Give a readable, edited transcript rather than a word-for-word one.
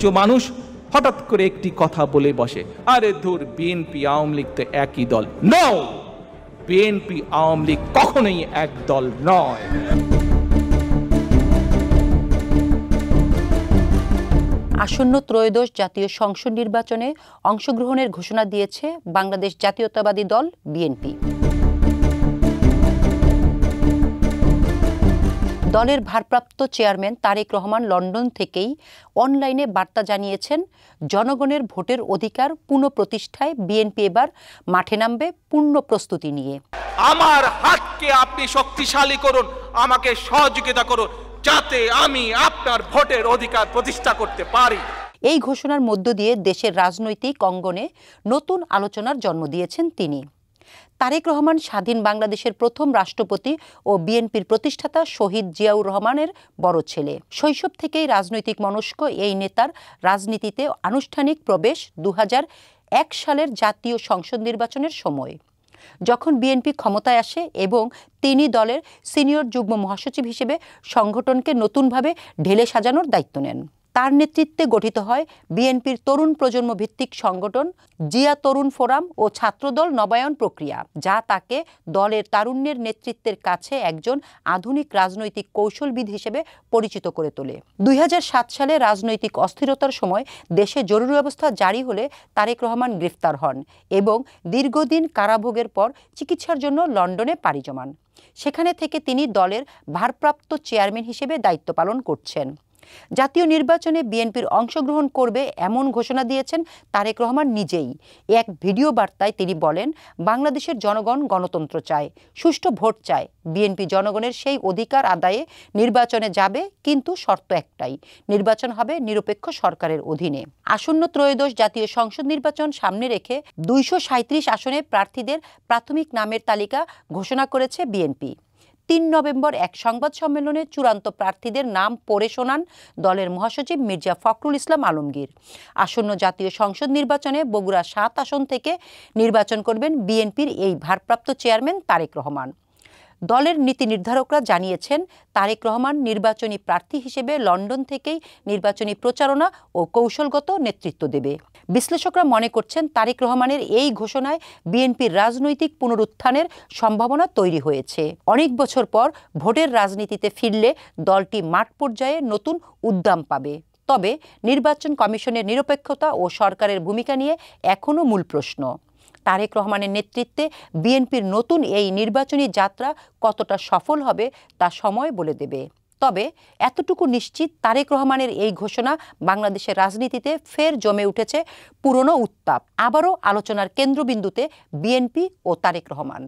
কিছু মানুষ হঠাৎ করে একটি কথা বলে বসে, আরে ধুর, বিএনপি আওয়ামী লীগ তো একই দল। নো, বিএনপি আওয়ামী লীগ কখনোই এক দল নয়। আসন্ন ত্রয়োদশ জাতীয় সংসদ নির্বাচনে অংশগ্রহণের ঘোষণা দিয়েছে বাংলাদেশ জাতীয়তাবাদী দল বিএনপি। দলের ভারপ্রাপ্ত চেয়ারম্যান তারেক রহমান লন্ডন থেকেই অনলাইনে বার্তা জানিয়েছেন, জনগণের ভোটের অধিকার পুনঃপ্রতিষ্ঠায় বিএনপি এবার মাঠে নামবে পূর্ণ প্রস্তুতি নিয়ে। আমার হাতকে আপনি শক্তিশালী করুন, আমাকে সহযোগিতা করুন, যাতে আমি আপনার ভোটের অধিকার প্রতিষ্ঠা করতে পারি। এই ঘোষণার মধ্য দিয়ে দেশের রাজনৈতিক অঙ্গনে নতুন আলোচনার জন্ম দিয়েছেন তিনি। তারেক রহমান স্বাধীন বাংলাদেশের প্রথম রাষ্ট্রপতি ও বিএনপির প্রতিষ্ঠাতা শহীদ জিয়াউর রহমানের বড় ছেলে। শৈশব থেকেই রাজনৈতিক মনস্ক এই নেতার রাজনীতিতে আনুষ্ঠানিক প্রবেশ 2001 সালের জাতীয় সংসদ নির্বাচনের সময়, যখন বিএনপি ক্ষমতায় আসে এবং তিনি দলের সিনিয়র যুগ্ম মহাসচিব হিসেবে সংগঠনকে নতুনভাবে ঢেলে সাজানোর দায়িত্ব নেন। তার নেতৃত্বে গঠিত হয় বিএনপির তরুণ প্রজন্ম ভিত্তিক সংগঠন জিয়া তরুণ ফোরাম ও ছাত্রদল নবায়ন প্রক্রিয়া, যা তাকে দলের তারুণ্যের নেতৃত্বের কাছে একজন আধুনিক রাজনৈতিক কৌশলবিদ হিসেবে পরিচিত করে তোলে। 2007 সালে রাজনৈতিক অস্থিরতার সময় দেশে জরুরি অবস্থা জারি হলে তারেক রহমান গ্রেফতার হন এবং দীর্ঘদিন কারাভোগের পর চিকিৎসার জন্য লন্ডনে পাড়ি জমান। সেখানে থেকে তিনি দলের ভারপ্রাপ্ত চেয়ারম্যান হিসেবে দায়িত্ব পালন করছেন। জাতীয় নির্বাচনে বিএনপির অংশগ্রহণ করবে এমন ঘোষণা দিয়েছেন তারেক রহমান নিজেই। এক ভিডিও বার্তায় তিনি বলেন, বাংলাদেশের জনগণ গণতন্ত্র চায়, সুষ্ঠু ভোট চায়। বিএনপি জনগণের সেই অধিকার আদায়ে নির্বাচনে যাবে, কিন্তু শর্ত একটাই, নির্বাচন হবে নিরপেক্ষ সরকারের অধীনে। আসন্ন ত্রয়োদশ জাতীয় সংসদ নির্বাচন সামনে রেখে 237 আসনে প্রার্থীদের প্রাথমিক নামের তালিকা ঘোষণা করেছে বিএনপি। 3 নভেম্বর এক সংবাদ সম্মেলনে চূড়ান্ত প্রার্থীদের নাম পড়ে শোনান দলের মহাসচিব মির্জা ফখরুল ইসলাম আলমগীর। আসন্ন জাতীয় সংসদ নির্বাচনে বগুড়া 7 আসন থেকে নির্বাচন করবেন বিএনপির এই ভারপ্রাপ্ত চেয়ারম্যান তারেক রহমান। দলের নীতি নির্ধারকরা জানিয়েছেন, তারেক রহমান নির্বাচনী প্রার্থী হিসেবে লন্ডন থেকেই নির্বাচনী প্রচারণা ও কৌশলগত নেতৃত্ব দেবে। বিশ্লেষকরা মনে করছেন, তারেক রহমানের এই ঘোষণায় বিএনপির রাজনৈতিক পুনরুত্থানের সম্ভাবনা তৈরি হয়েছে। অনেক বছর পর ভোটের রাজনীতিতে ফিরলে দলটি মাঠ পর্যায়ে নতুন উদ্দাম পাবে। তবে নির্বাচন কমিশনের নিরপেক্ষতা ও সরকারের ভূমিকা নিয়ে এখনও মূল প্রশ্ন। তারেক রহমানের নেতৃত্বে বিএনপির নতুন এই নির্বাচনী যাত্রা কতটা সফল হবে তা সময় বলে দেবে। তবে এতটুকু নিশ্চিত, তারেক রহমানের এই ঘোষণা বাংলাদেশের রাজনীতিতে ফের জমে উঠেছে পুরনো উত্তাপ। আবারও আলোচনার কেন্দ্রবিন্দুতে বিএনপি ও তারেক রহমান।